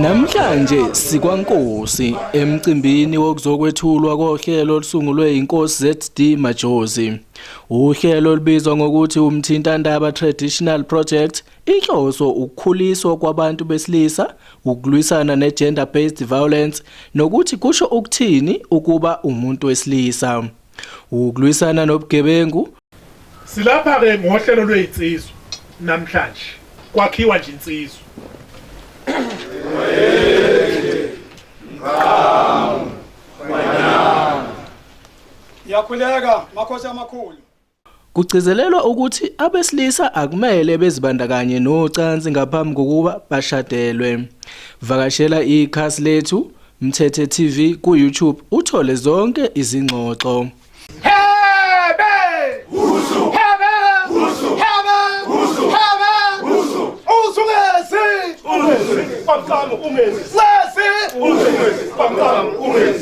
Namhlanje sikwaNkosi emcimbini wokuzokwethulwa kohlelo olusungulwe iNkosi ZD Majozi. Uhlelo olubizwa ngokuthi umthintandaba Traditional Project, inhloso ukukhuliswa kwabantu besilisa, ukulwisana negender based violence nokuthi kusho ukuthini ukuba umuntu wesilisa. Ukulwisana nobugebengu. Silapha ke ngohlelo lwezinsizwa namhlanje kwakhiwa nje insizwa. Yakhuleka makhosi amakhulu. Kugcizelelwa ukuthi abesilisa akumele bezibandakanye nocansi ngaphambi kokuba bashadelwe. Vakashela ikhasi lethu Mthethe TV ku YouTube uthole zonke izingxoxo. Ungezi